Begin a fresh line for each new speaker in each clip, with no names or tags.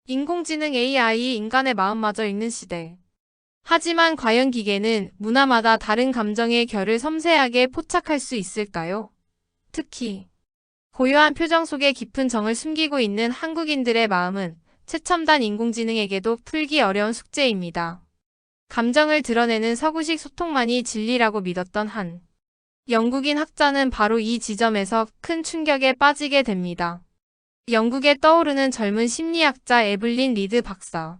인공지능 AI 인간의 마음마저 읽는 시대. 하지만 과연 기계는 문화마다 다른 감정의 결을 섬세하게 포착할 수 있을까요? 특히 고요한 표정 속에 깊은 정을 숨기고 있는 한국인들의 마음은 최첨단 인공지능에게도 풀기 어려운 숙제입니다. 감정을 드러내는 서구식 소통만이 진리라고 믿었던 한 영국인 학자는 바로 이 지점에서 큰 충격에 빠지게 됩니다. 영국에 떠오르는 젊은 심리학자 에블린 리드 박사.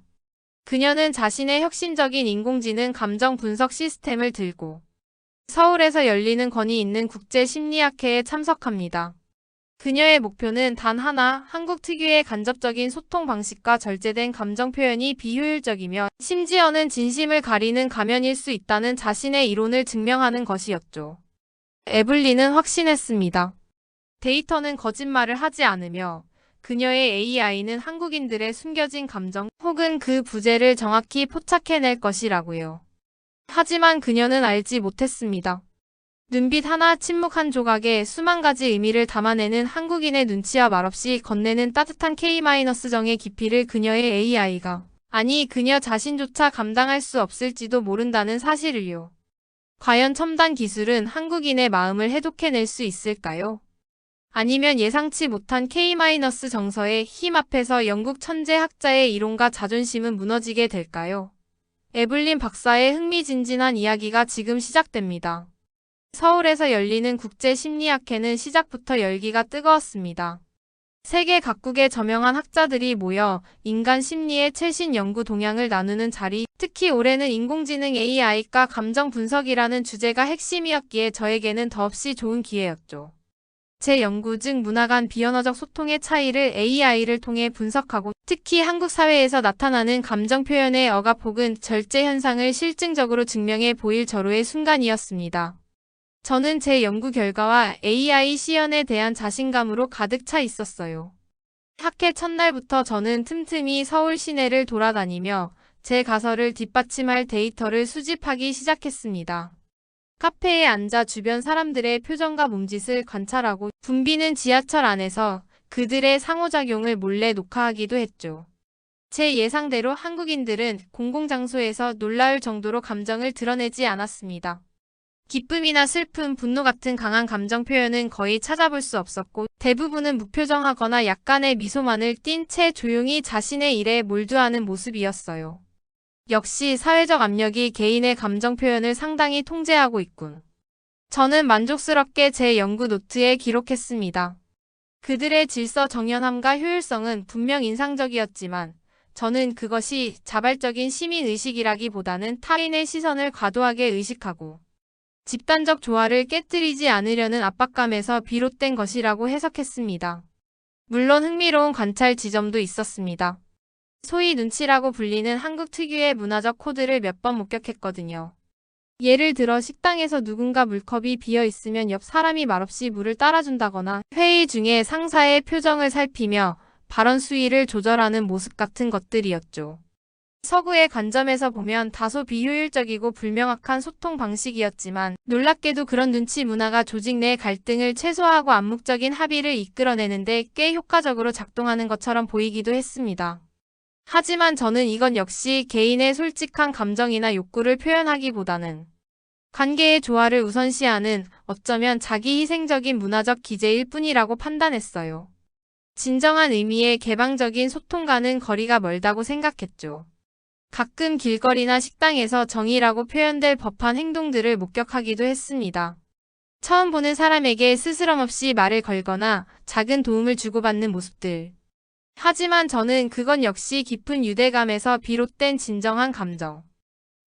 그녀는 자신의 혁신적인 인공지능 감정 분석 시스템을 들고 서울에서 열리는 권위 있는 국제 심리학회에 참석합니다. 그녀의 목표는 단 하나, 한국 특유의 간접적인 소통 방식과 절제된 감정 표현이 비효율적이며 심지어는 진심을 가리는 가면일 수 있다는 자신의 이론을 증명하는 것이었죠. 에블린은 확신했습니다. 데이터는 거짓말을 하지 않으며 그녀의 AI는 한국인들의 숨겨진 감정 혹은 그 부재를 정확히 포착해낼 것이라고요. 하지만 그녀는 알지 못했습니다. 눈빛 하나, 침묵 한 조각에 수만 가지 의미를 담아내는 한국인의 눈치와 말없이 건네는 따뜻한 K-정의 깊이를 그녀의 AI가, 아니 그녀 자신조차 감당할 수 없을지도 모른다는 사실을요. 과연 첨단 기술은 한국인의 마음을 해독해낼 수 있을까요? 아니면 예상치 못한 K-정서의 힘 앞에서 영국 천재 학자의 이론과 자존심은 무너지게 될까요? 에블린 박사의 흥미진진한 이야기가 지금 시작됩니다. 서울에서 열리는 국제심리학회는 시작부터 열기가 뜨거웠습니다. 세계 각국의 저명한 학자들이 모여 인간 심리의 최신 연구 동향을 나누는 자리, 특히 올해는 인공지능 AI과 감정 분석이라는 주제가 핵심이었기에 저에게는 더없이 좋은 기회였죠. 제 연구 중 문화 간 비언어적 소통의 차이를 AI를 통해 분석하고 특히 한국 사회에서 나타나는 감정 표현의 억압 혹은 절제 현상을 실증적으로 증명해 보일 절호의 순간이었습니다. 저는 제 연구 결과와 AI 시연에 대한 자신감으로 가득 차 있었어요. 학회 첫날부터 저는 틈틈이 서울 시내를 돌아다니며 제 가설을 뒷받침할 데이터를 수집하기 시작했습니다. 카페에 앉아 주변 사람들의 표정과 몸짓을 관찰하고 붐비는 지하철 안에서 그들의 상호작용을 몰래 녹화하기도 했죠. 제 예상대로 한국인들은 공공장소에서 놀라울 정도로 감정을 드러내지 않았습니다. 기쁨이나 슬픔, 분노 같은 강한 감정 표현은 거의 찾아볼 수 없었고 대부분은 무표정하거나 약간의 미소만을 띤 채 조용히 자신의 일에 몰두하는 모습이었어요. 역시 사회적 압력이 개인의 감정 표현을 상당히 통제하고 있군. 저는 만족스럽게 제 연구 노트에 기록했습니다. 그들의 질서 정연함과 효율성은 분명 인상적이었지만 저는 그것이 자발적인 시민의식이라기보다는 타인의 시선을 과도하게 의식하고 집단적 조화를 깨뜨리지 않으려는 압박감에서 비롯된 것이라고 해석했습니다. 물론 흥미로운 관찰 지점도 있었습니다. 소위 눈치라고 불리는 한국 특유의 문화적 코드를 몇 번 목격했거든요. 예를 들어 식당에서 누군가 물컵이 비어 있으면 옆 사람이 말없이 물을 따라준다거나 회의 중에 상사의 표정을 살피며 발언 수위를 조절하는 모습 같은 것들이었죠. 서구의 관점에서 보면 다소 비효율적이고 불명확한 소통 방식이었지만 놀랍게도 그런 눈치 문화가 조직 내 갈등을 최소화하고 암묵적인 합의를 이끌어내는데 꽤 효과적으로 작동하는 것처럼 보이기도 했습니다. 하지만 저는 이건 역시 개인의 솔직한 감정이나 욕구를 표현하기보다는 관계의 조화를 우선시하는 어쩌면 자기 희생적인 문화적 기제일 뿐이라고 판단했어요. 진정한 의미의 개방적인 소통과는 거리가 멀다고 생각했죠. 가끔 길거리나 식당에서 정의라고 표현될 법한 행동들을 목격하기도 했습니다. 처음 보는 사람에게 스스럼없이 말을 걸거나 작은 도움을 주고받는 모습들. 하지만 저는 그건 역시 깊은 유대감에서 비롯된 진정한 감정.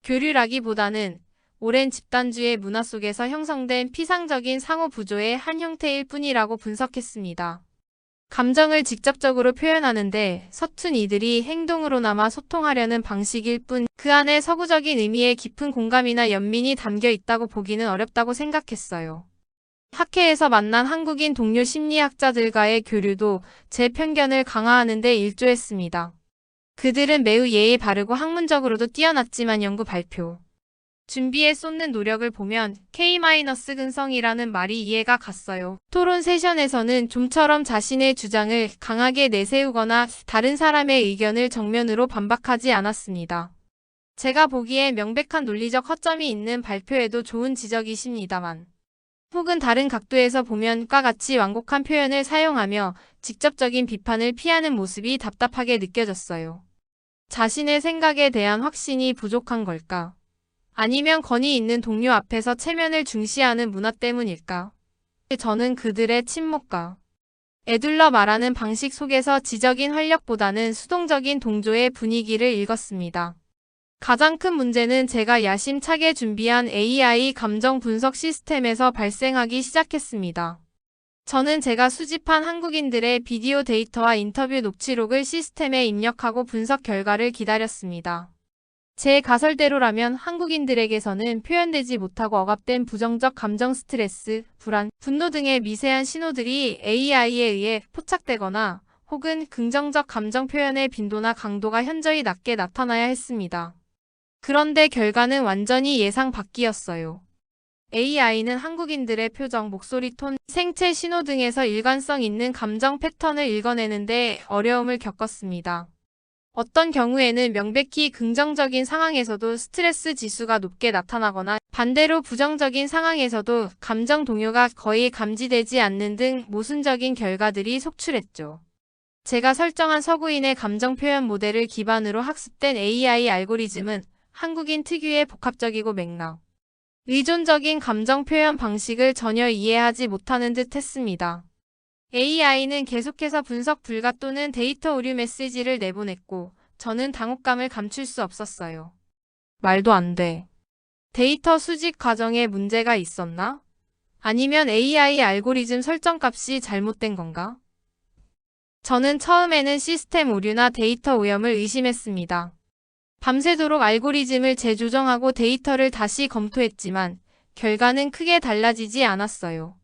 교류라기보다는 오랜 집단주의 문화 속에서 형성된 피상적인 상호 부조의 한 형태일 뿐이라고 분석했습니다. 감정을 직접적으로 표현하는데 서툰 이들이 행동으로나마 소통하려는 방식일 뿐 그 안에 서구적인 의미의 깊은 공감이나 연민이 담겨 있다고 보기는 어렵다고 생각했어요. 학회에서 만난 한국인 동료 심리학자들과의 교류도 제 편견을 강화하는 데 일조했습니다. 그들은 매우 예의 바르고 학문적으로도 뛰어났지만 연구 발표, 준비에 쏟는 노력을 보면 K-근성이라는 말이 이해가 갔어요. 토론 세션에서는 좀처럼 자신의 주장을 강하게 내세우거나 다른 사람의 의견을 정면으로 반박하지 않았습니다. 제가 보기에 명백한 논리적 허점이 있는 발표에도 좋은 지적이십니다만, 혹은 다른 각도에서 보면 과 같이 완곡한 표현을 사용하며 직접적인 비판을 피하는 모습이 답답하게 느껴졌어요. 자신의 생각에 대한 확신이 부족한 걸까? 아니면 권위 있는 동료 앞에서 체면을 중시하는 문화 때문일까? 저는 그들의 침묵과 에둘러 말하는 방식 속에서 지적인 활력보다는 수동적인 동조의 분위기를 읽었습니다. 가장 큰 문제는 제가 야심차게 준비한 AI 감정 분석 시스템에서 발생하기 시작했습니다. 저는 제가 수집한 한국인들의 비디오 데이터와 인터뷰 녹취록을 시스템에 입력하고 분석 결과를 기다렸습니다. 제 가설대로라면 한국인들에게서는 표현되지 못하고 억압된 부정적 감정 스트레스, 불안, 분노 등의 미세한 신호들이 AI에 의해 포착되거나 혹은 긍정적 감정 표현의 빈도나 강도가 현저히 낮게 나타나야 했습니다. 그런데 결과는 완전히 예상 밖이었어요. AI는 한국인들의 표정, 목소리 톤, 생체 신호 등에서 일관성 있는 감정 패턴을 읽어내는데 어려움을 겪었습니다. 어떤 경우에는 명백히 긍정적인 상황에서도 스트레스 지수가 높게 나타나거나 반대로 부정적인 상황에서도 감정 동요가 거의 감지되지 않는 등 모순적인 결과들이 속출했죠. 제가 설정한 서구인의 감정 표현 모델을 기반으로 학습된 AI 알고리즘은 한국인 특유의 복합적이고 맥락, 의존적인 감정 표현 방식을 전혀 이해하지 못하는 듯 했습니다. AI는 계속해서 분석 불가 또는 데이터 오류 메시지를 내보냈고 저는 당혹감을 감출 수 없었어요. 말도 안 돼. 데이터 수집 과정에 문제가 있었나? 아니면 AI 알고리즘 설정값이 잘못된 건가? 저는 처음에는 시스템 오류나 데이터 오염을 의심했습니다. 밤새도록 알고리즘을 재조정하고 데이터를 다시 검토했지만 결과는 크게 달라지지 않았어요.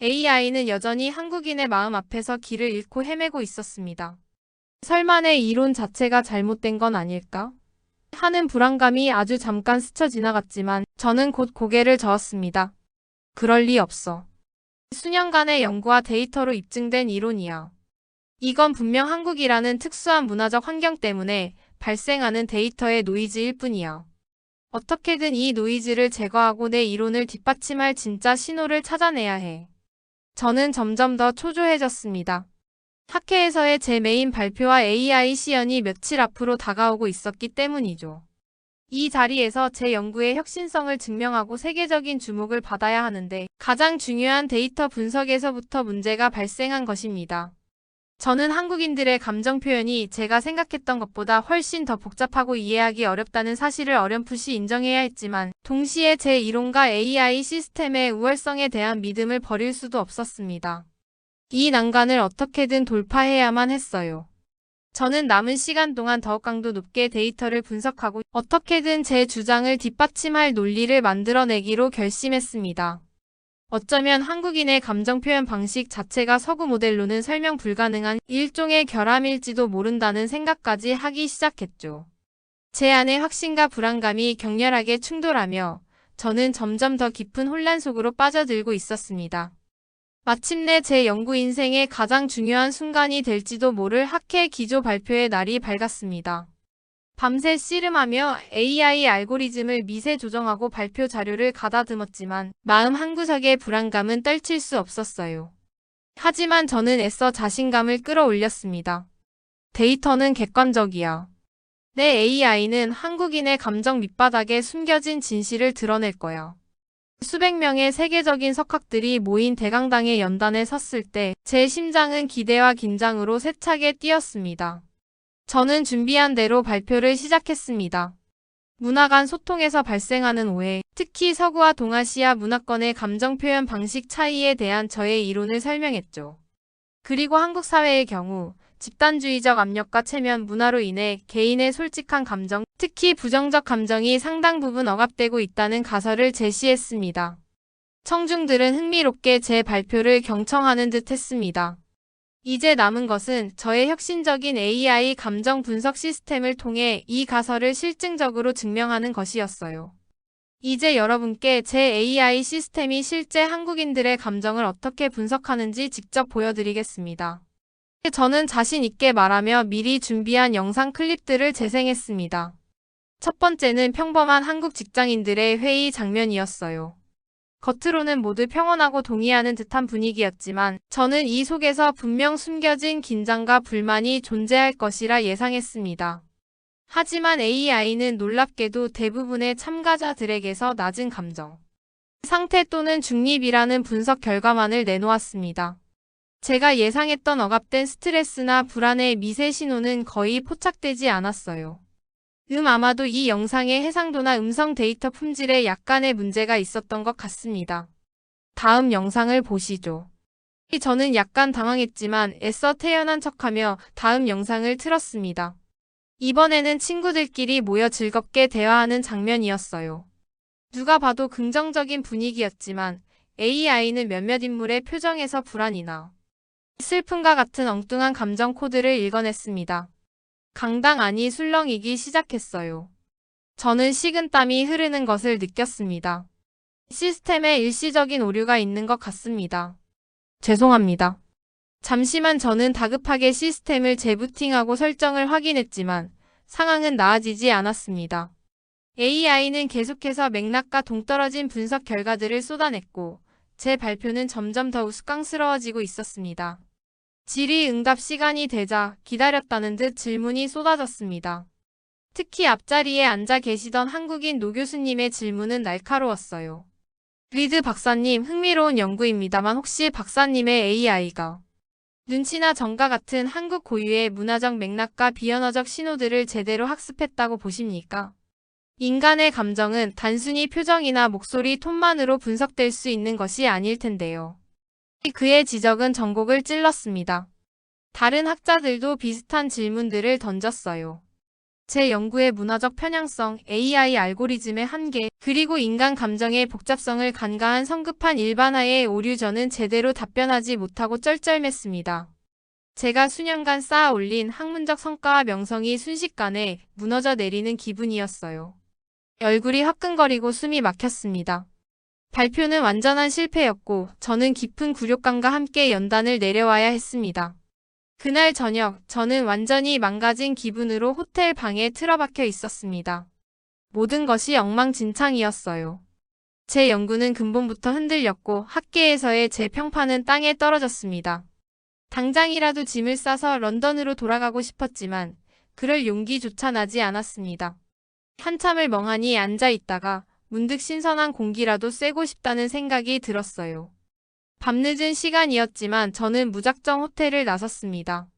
AI는 여전히 한국인의 마음 앞에서 길을 잃고 헤매고 있었습니다. 설마 내 이론 자체가 잘못된 건 아닐까? 하는 불안감이 아주 잠깐 스쳐 지나갔지만 저는 곧 고개를 저었습니다. 그럴 리 없어. 수년간의 연구와 데이터로 입증된 이론이야. 이건 분명 한국이라는 특수한 문화적 환경 때문에 발생하는 데이터의 노이즈일 뿐이야. 어떻게든 이 노이즈를 제거하고 내 이론을 뒷받침할 진짜 신호를 찾아내야 해. 저는 점점 더 초조해졌습니다. 학회에서의 제 메인 발표와 AI 시연이 며칠 앞으로 다가오고 있었기 때문이죠. 이 자리에서 제 연구의 혁신성을 증명하고 세계적인 주목을 받아야 하는데 가장 중요한 데이터 분석에서부터 문제가 발생한 것입니다. 저는 한국인들의 감정 표현이 제가 생각했던 것보다 훨씬 더 복잡하고 이해하기 어렵다는 사실을 어렴풋이 인정해야 했지만 동시에 제 이론과 AI 시스템의 우월성에 대한 믿음을 버릴 수도 없었습니다. 이 난간을 어떻게든 돌파해야만 했어요. 저는 남은 시간 동안 더욱 강도 높게 데이터를 분석하고 어떻게든 제 주장을 뒷받침할 논리를 만들어내기로 결심했습니다. 어쩌면 한국인의 감정 표현 방식 자체가 서구 모델로는 설명 불가능한 일종의 결함일지도 모른다는 생각까지 하기 시작했죠. 제 안의 확신과 불안감이 격렬하게 충돌하며 저는 점점 더 깊은 혼란 속으로 빠져들고 있었습니다. 마침내 제 연구 인생의 가장 중요한 순간이 될지도 모를 학회 기조 발표의 날이 밝았습니다. 밤새 씨름하며 AI 알고리즘을 미세 조정하고 발표 자료를 가다듬었지만 마음 한구석의 불안감은 떨칠 수 없었어요. 하지만 저는 애써 자신감을 끌어올렸습니다. 데이터는 객관적이야. 내 AI는 한국인의 감정 밑바닥에 숨겨진 진실을 드러낼 거야. 수백 명의 세계적인 석학들이 모인 대강당의 연단에 섰을 때 제 심장은 기대와 긴장으로 세차게 뛰었습니다. 저는 준비한 대로 발표를 시작했습니다. 문화 간 소통에서 발생하는 오해, 특히 서구와 동아시아 문화권의 감정 표현 방식 차이에 대한 저의 이론을 설명했죠. 그리고 한국 사회의 경우 집단주의적 압력과 체면 문화로 인해 개인의 솔직한 감정, 특히 부정적 감정이 상당 부분 억압되고 있다는 가설을 제시했습니다. 청중들은 흥미롭게 제 발표를 경청하는 듯 했습니다. 이제 남은 것은 저의 혁신적인 AI 감정 분석 시스템을 통해 이 가설을 실증적으로 증명하는 것이었어요. 이제 여러분께 제 AI 시스템이 실제 한국인들의 감정을 어떻게 분석하는지 직접 보여드리겠습니다. 저는 자신 있게 말하며 미리 준비한 영상 클립들을 재생했습니다. 첫 번째는 평범한 한국 직장인들의 회의 장면이었어요. 겉으로는 모두 평온하고 동의하는 듯한 분위기였지만 저는 이 속에서 분명 숨겨진 긴장과 불만이 존재할 것이라 예상했습니다. 하지만 AI는 놀랍게도 대부분의 참가자들에게서 낮은 감정 상태 또는 중립이라는 분석 결과만을 내놓았습니다. 제가 예상했던 억압된 스트레스나 불안의 미세 신호는 거의 포착되지 않았어요. 아마도 이 영상의 해상도나 음성 데이터 품질에 약간의 문제가 있었던 것 같습니다. 다음 영상을 보시죠. 저는 약간 당황했지만 애써 태연한 척하며 다음 영상을 틀었습니다. 이번에는 친구들끼리 모여 즐겁게 대화하는 장면이었어요. 누가 봐도 긍정적인 분위기였지만 AI는 몇몇 인물의 표정에서 불안이나 슬픔과 같은 엉뚱한 감정 코드를 읽어냈습니다. 강당 안이 술렁이기 시작했어요. 저는 식은땀이 흐르는 것을 느꼈습니다. 시스템에 일시적인 오류가 있는 것 같습니다. 죄송합니다. 잠시만 저는 다급하게 시스템을 재부팅하고 설정을 확인했지만 상황은 나아지지 않았습니다. AI는 계속해서 맥락과 동떨어진 분석 결과들을 쏟아냈고 제 발표는 점점 더 우스꽝스러워지고 있었습니다. 질의응답 시간이 되자 기다렸다는 듯 질문이 쏟아졌습니다. 특히 앞자리에 앉아 계시던 한국인 노 교수님의 질문은 날카로웠어요. 리드 박사님, 흥미로운 연구입니다만 혹시 박사님의 AI가 눈치나 정과 같은 한국 고유의 문화적 맥락과 비언어적 신호들을 제대로 학습했다고 보십니까? 인간의 감정은 단순히 표정이나 목소리 톤만으로 분석될 수 있는 것이 아닐 텐데요. 그의 지적은 전곡을 찔렀습니다. 다른 학자들도 비슷한 질문들을 던졌어요. 제 연구의 문화적 편향성, AI 알고리즘의 한계, 그리고 인간 감정의 복잡성을 간과한 성급한 일반화의 오류 저는 제대로 답변하지 못하고 쩔쩔맸습니다. 제가 수년간 쌓아 올린 학문적 성과와 명성이 순식간에 무너져 내리는 기분이었어요. 얼굴이 화끈거리고 숨이 막혔습니다. 발표는 완전한 실패였고 저는 깊은 굴욕감과 함께 연단을 내려와야 했습니다. 그날 저녁 저는 완전히 망가진 기분으로 호텔 방에 틀어박혀 있었습니다. 모든 것이 엉망진창이었어요. 제 연구는 근본부터 흔들렸고 학계에서의 제 평판은 땅에 떨어졌습니다. 당장이라도 짐을 싸서 런던으로 돌아가고 싶었지만 그럴 용기조차 나지 않았습니다. 한참을 멍하니 앉아 있다가 문득 신선한 공기라도 쐬고 싶다는 생각이 들었어요. 밤늦은 시간이었지만 저는 무작정 호텔을 나섰습니다.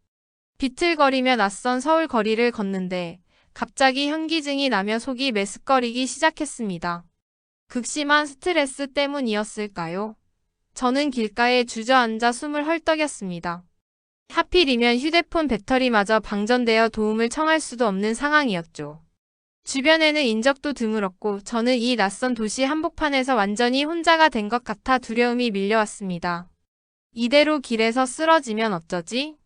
비틀거리며 낯선 서울 거리를 걷는데 갑자기 현기증이 나며 속이 메스꺼리기 시작했습니다. 극심한 스트레스 때문이었을까요? 저는 길가에 주저앉아 숨을 헐떡였습니다. 하필이면 휴대폰 배터리마저 방전되어 도움을 청할 수도 없는 상황이었죠. 주변에는 인적도 드물었고 저는 이 낯선 도시 한복판에서 완전히 혼자가 된 것 같아 두려움이 밀려왔습니다. 이대로 길에서 쓰러지면 어쩌지?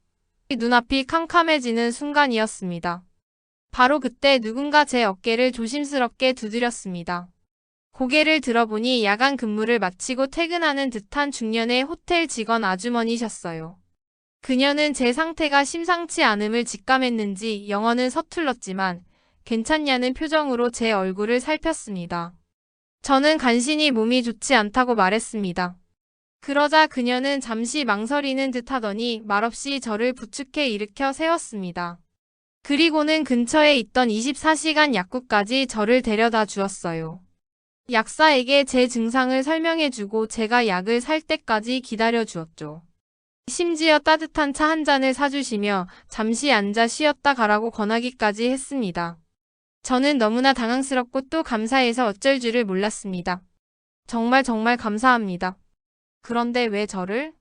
눈앞이 캄캄해지는 순간이었습니다. 바로 그때 누군가 제 어깨를 조심스럽게 두드렸습니다. 고개를 들어보니 야간 근무를 마치고 퇴근하는 듯한 중년의 호텔 직원 아주머니셨어요. 그녀는 제 상태가 심상치 않음을 직감했는지 영어는 서툴렀지만 괜찮냐는 표정으로 제 얼굴을 살폈습니다. 저는 간신히 몸이 좋지 않다고 말했습니다. 그러자 그녀는 잠시 망설이는 듯 하더니 말없이 저를 부축해 일으켜 세웠습니다. 그리고는 근처에 있던 24시간 약국까지 저를 데려다 주었어요. 약사에게 제 증상을 설명해주고 제가 약을 살 때까지 기다려 주었죠. 심지어 따뜻한 차 한 잔을 사주시며 잠시 앉아 쉬었다 가라고 권하기까지 했습니다. 저는 너무나 당황스럽고 또 감사해서 어쩔 줄을 몰랐습니다. 정말 감사합니다. 그런데 왜 저를?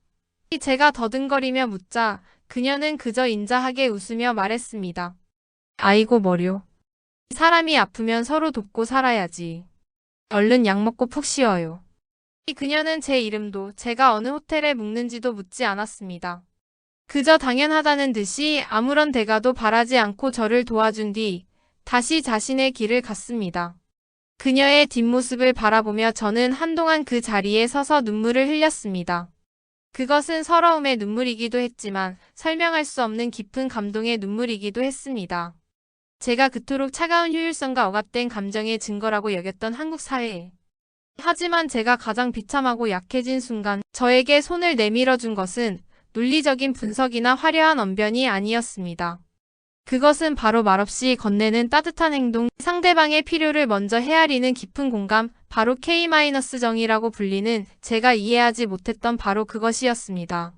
제가 더듬거리며 묻자 그녀는 그저 인자하게 웃으며 말했습니다. 아이고 머려. 사람이 아프면 서로 돕고 살아야지. 얼른 약 먹고 푹 쉬어요. 그녀는 제 이름도 제가 어느 호텔에 묵는지도 묻지 않았습니다. 그저 당연하다는 듯이 아무런 대가도 바라지 않고 저를 도와준 뒤 다시 자신의 길을 갔습니다. 그녀의 뒷모습을 바라보며 저는 한동안 그 자리에 서서 눈물을 흘렸습니다. 그것은 서러움의 눈물이기도 했지만 설명할 수 없는 깊은 감동의 눈물이기도 했습니다. 제가 그토록 차가운 효율성과 억압된 감정의 증거라고 여겼던 한국 사회에. 하지만 제가 가장 비참하고 약해진 순간 저에게 손을 내밀어 준 것은 논리적인 분석이나 화려한 언변이 아니었습니다. 그것은 바로 말없이 건네는 따뜻한 행동, 상대방의 필요를 먼저 헤아리는 깊은 공감, 바로 K-정이라고 불리는 제가 이해하지 못했던 바로 그것이었습니다.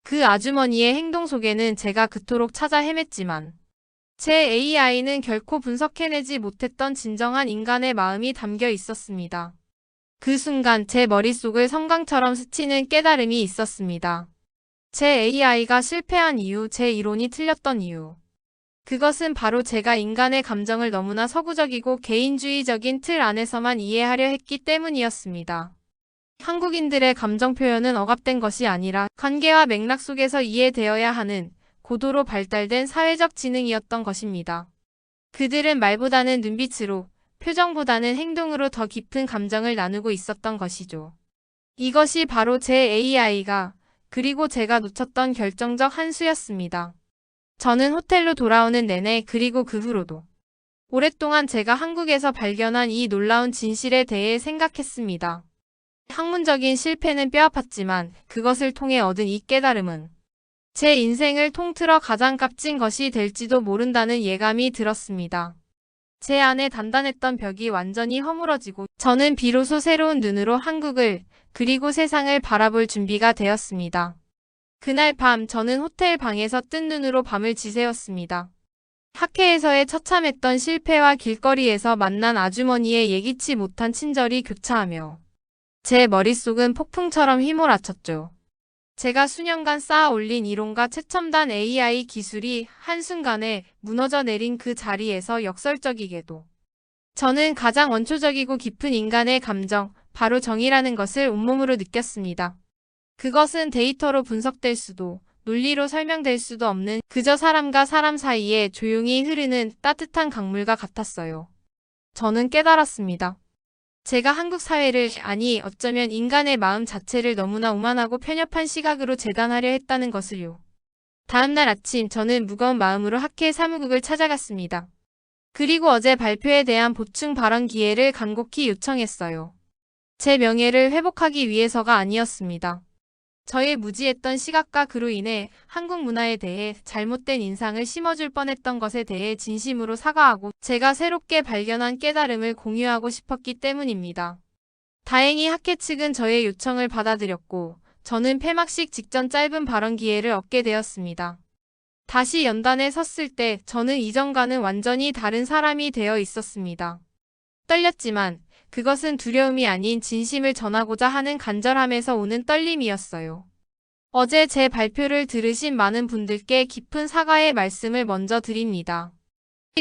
그 아주머니의 행동 속에는 제가 그토록 찾아 헤맸지만 제 AI는 결코 분석해내지 못했던 진정한 인간의 마음이 담겨 있었습니다. 그 순간 제 머릿속을 섬광처럼 스치는 깨달음이 있었습니다. 제 AI가 실패한 이유, 제 이론이 틀렸던 이유. 그것은 바로 제가 인간의 감정을 너무나 서구적이고 개인주의적인 틀 안에서만 이해하려 했기 때문이었습니다. 한국인들의 감정 표현은 억압된 것이 아니라 관계와 맥락 속에서 이해되어야 하는 고도로 발달된 사회적 지능이었던 것입니다. 그들은 말보다는 눈빛으로, 표정보다는 행동으로 더 깊은 감정을 나누고 있었던 것이죠. 이것이 바로 제 AI가, 그리고 제가 놓쳤던 결정적 한 수였습니다. 저는 호텔로 돌아오는 내내 그리고 그 후로도 오랫동안 제가 한국에서 발견한 이 놀라운 진실에 대해 생각했습니다. 학문적인 실패는 뼈아팠지만 그것을 통해 얻은 이 깨달음은 제 인생을 통틀어 가장 값진 것이 될지도 모른다는 예감이 들었습니다. 제 안에 단단했던 벽이 완전히 허물어지고 저는 비로소 새로운 눈으로 한국을 그리고 세상을 바라볼 준비가 되었습니다. 그날 밤 저는 호텔 방에서 뜬 눈으로 밤을 지새웠습니다. 학회에서의 처참했던 실패와 길거리에서 만난 아주머니의 예기치 못한 친절이 교차하며 제 머릿속은 폭풍처럼 휘몰아쳤죠. 제가 수년간 쌓아 올린 이론과 최첨단 AI 기술이 한순간에 무너져 내린 그 자리에서 역설적이게도 저는 가장 원초적이고 깊은 인간의 감정, 바로 정의라는 것을 온몸으로 느꼈습니다. 그것은 데이터로 분석될 수도, 논리로 설명될 수도 없는 그저 사람과 사람 사이에 조용히 흐르는 따뜻한 강물과 같았어요. 저는 깨달았습니다. 제가 한국 사회를, 아니 어쩌면 인간의 마음 자체를 너무나 오만하고 편협한 시각으로 재단하려 했다는 것을요. 다음날 아침 저는 무거운 마음으로 학회 사무국을 찾아갔습니다. 그리고 어제 발표에 대한 보충 발언 기회를 간곡히 요청했어요. 제 명예를 회복하기 위해서가 아니었습니다. 저의 무지했던 시각과 그로 인해 한국 문화에 대해 잘못된 인상을 심어줄 뻔했던 것에 대해 진심으로 사과하고 제가 새롭게 발견한 깨달음을 공유하고 싶었기 때문입니다. 다행히 학회 측은 저의 요청을 받아들였고 저는 폐막식 직전 짧은 발언 기회를 얻게 되었습니다. 다시 연단에 섰을 때 저는 이전과는 완전히 다른 사람이 되어 있었습니다. 떨렸지만 그것은 두려움이 아닌 진심을 전하고자 하는 간절함에서 오는 떨림이었어요. 어제 제 발표를 들으신 많은 분들께 깊은 사과의 말씀을 먼저 드립니다.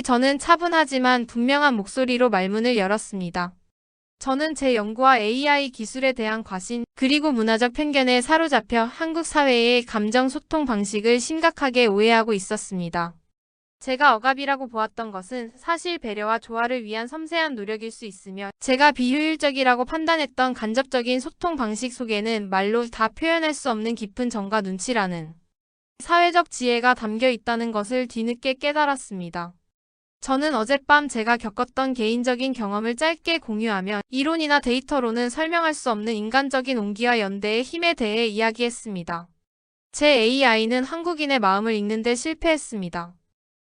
저는 차분하지만 분명한 목소리로 말문을 열었습니다. 저는 제 연구와 AI 기술에 대한 과신, 그리고 문화적 편견에 사로잡혀 한국 사회의 감정 소통 방식을 심각하게 오해하고 있었습니다. 제가 억압이라고 보았던 것은 사실 배려와 조화를 위한 섬세한 노력일 수 있으며 제가 비효율적이라고 판단했던 간접적인 소통 방식 속에는 말로 다 표현할 수 없는 깊은 정과 눈치라는 사회적 지혜가 담겨 있다는 것을 뒤늦게 깨달았습니다. 저는 어젯밤 제가 겪었던 개인적인 경험을 짧게 공유하며 이론이나 데이터로는 설명할 수 없는 인간적인 온기와 연대의 힘에 대해 이야기했습니다. 제 AI는 한국인의 마음을 읽는 데 실패했습니다.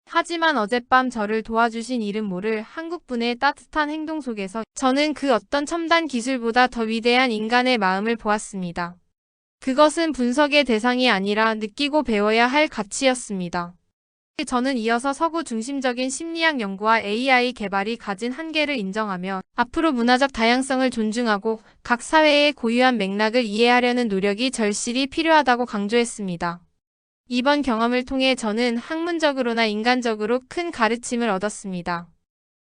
하지만 어젯밤 저를 도와주신 이름 모를 한국분의 따뜻한 행동 속에서 저는 그 어떤 첨단 기술보다 더 위대한 인간의 마음을 보았습니다. 그것은 분석의 대상이 아니라 느끼고 배워야 할 가치였습니다. 저는 이어서 서구 중심적인 심리학 연구와 AI 개발이 가진 한계를 인정하며 앞으로 문화적 다양성을 존중하고 각 사회의 고유한 맥락을 이해하려는 노력이 절실히 필요하다고 강조했습니다. 이번 경험을 통해 저는 학문적으로나 인간적으로 큰 가르침을 얻었습니다.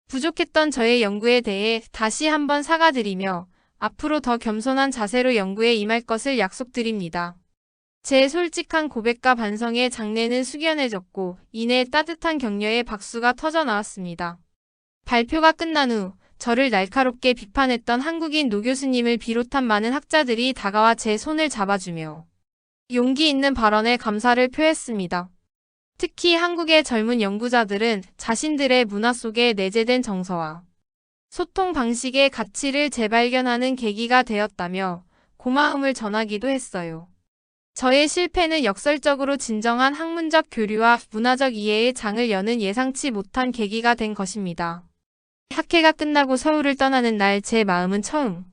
부족했던 저의 연구에 대해 다시 한번 사과드리며 앞으로 더 겸손한 자세로 연구에 임할 것을 약속드립니다. 제 솔직한 고백과 반성의 장내는 숙연해졌고 이내 따뜻한 격려의 박수가 터져 나왔습니다. 발표가 끝난 후 저를 날카롭게 비판했던 한국인 노 교수님을 비롯한 많은 학자들이 다가와 제 손을 잡아주며 용기 있는 발언에 감사를 표했습니다. 특히 한국의 젊은 연구자들은 자신들의 문화 속에 내재된 정서와 소통 방식의 가치를 재발견하는 계기가 되었다며 고마움을 전하기도 했어요. 저의 실패는 역설적으로 진정한 학문적 교류와 문화적 이해의 장을 여는 예상치 못한 계기가 된 것입니다. 학회가 끝나고 서울을 떠나는 날 제 마음은 처음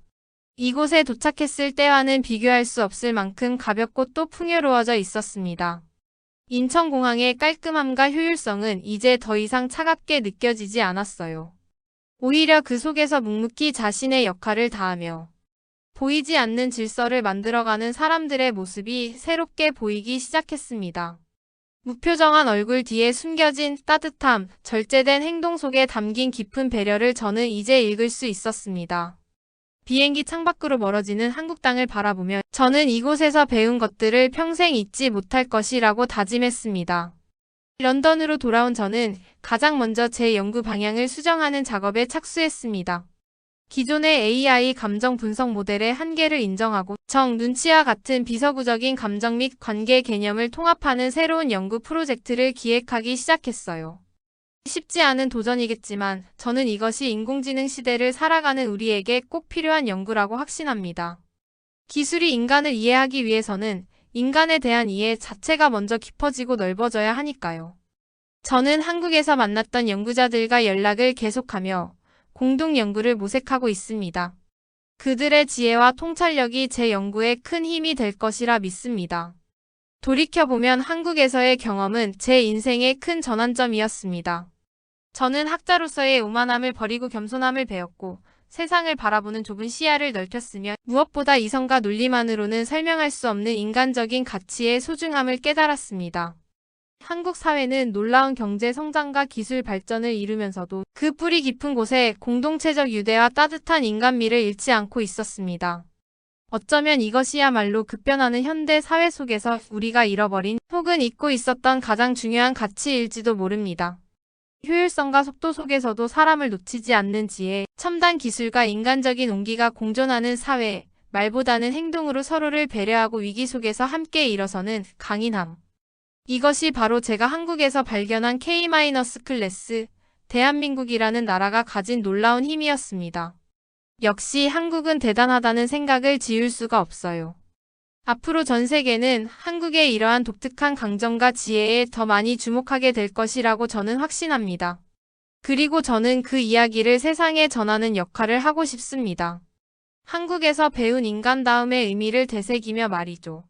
이곳에 도착했을 때와는 비교할 수 없을 만큼 가볍고 또 풍요로워져 있었습니다. 인천공항의 깔끔함과 효율성은 이제 더 이상 차갑게 느껴지지 않았어요. 오히려 그 속에서 묵묵히 자신의 역할을 다하며 보이지 않는 질서를 만들어가는 사람들의 모습이 새롭게 보이기 시작했습니다. 무표정한 얼굴 뒤에 숨겨진 따뜻함, 절제된 행동 속에 담긴 깊은 배려를 저는 이제 읽을 수 있었습니다. 비행기 창밖으로 멀어지는 한국 땅을 바라보며 저는 이곳에서 배운 것들을 평생 잊지 못할 것이라고 다짐했습니다. 런던으로 돌아온 저는 가장 먼저 제 연구 방향을 수정하는 작업에 착수했습니다. 기존의 AI 감정 분석 모델의 한계를 인정하고 정, 눈치와 같은 비서구적인 감정 및 관계 개념을 통합하는 새로운 연구 프로젝트를 기획하기 시작했어요. 쉽지 않은 도전이겠지만 저는 이것이 인공지능 시대를 살아가는 우리에게 꼭 필요한 연구라고 확신합니다. 기술이 인간을 이해하기 위해서는 인간에 대한 이해 자체가 먼저 깊어지고 넓어져야 하니까요. 저는 한국에서 만났던 연구자들과 연락을 계속하며 공동 연구를 모색하고 있습니다. 그들의 지혜와 통찰력이 제 연구에 큰 힘이 될 것이라 믿습니다. 돌이켜보면 한국에서의 경험은 제 인생의 큰 전환점이었습니다. 저는 학자로서의 오만함을 버리고 겸손함을 배웠고 세상을 바라보는 좁은 시야를 넓혔으며 무엇보다 이성과 논리만으로는 설명할 수 없는 인간적인 가치의 소중함을 깨달았습니다. 한국 사회는 놀라운 경제 성장과 기술 발전을 이루면서도 그 뿌리 깊은 곳에 공동체적 유대와 따뜻한 인간미를 잃지 않고 있었습니다. 어쩌면 이것이야말로 급변하는 현대 사회 속에서 우리가 잃어버린 혹은 잊고 있었던 가장 중요한 가치일지도 모릅니다. 효율성과 속도 속에서도 사람을 놓치지 않는 지혜, 첨단 기술과 인간적인 온기가 공존하는 사회, 말보다는 행동으로 서로를 배려하고 위기 속에서 함께 일어서는 강인함. 이것이 바로 제가 한국에서 발견한 K-클래스, 대한민국이라는 나라가 가진 놀라운 힘이었습니다. 역시 한국은 대단하다는 생각을 지울 수가 없어요. 앞으로 전 세계는 한국의 이러한 독특한 강점과 지혜에 더 많이 주목하게 될 것이라고 저는 확신합니다. 그리고 저는 그 이야기를 세상에 전하는 역할을 하고 싶습니다. 한국에서 배운 인간다움의 의미를 되새기며 말이죠.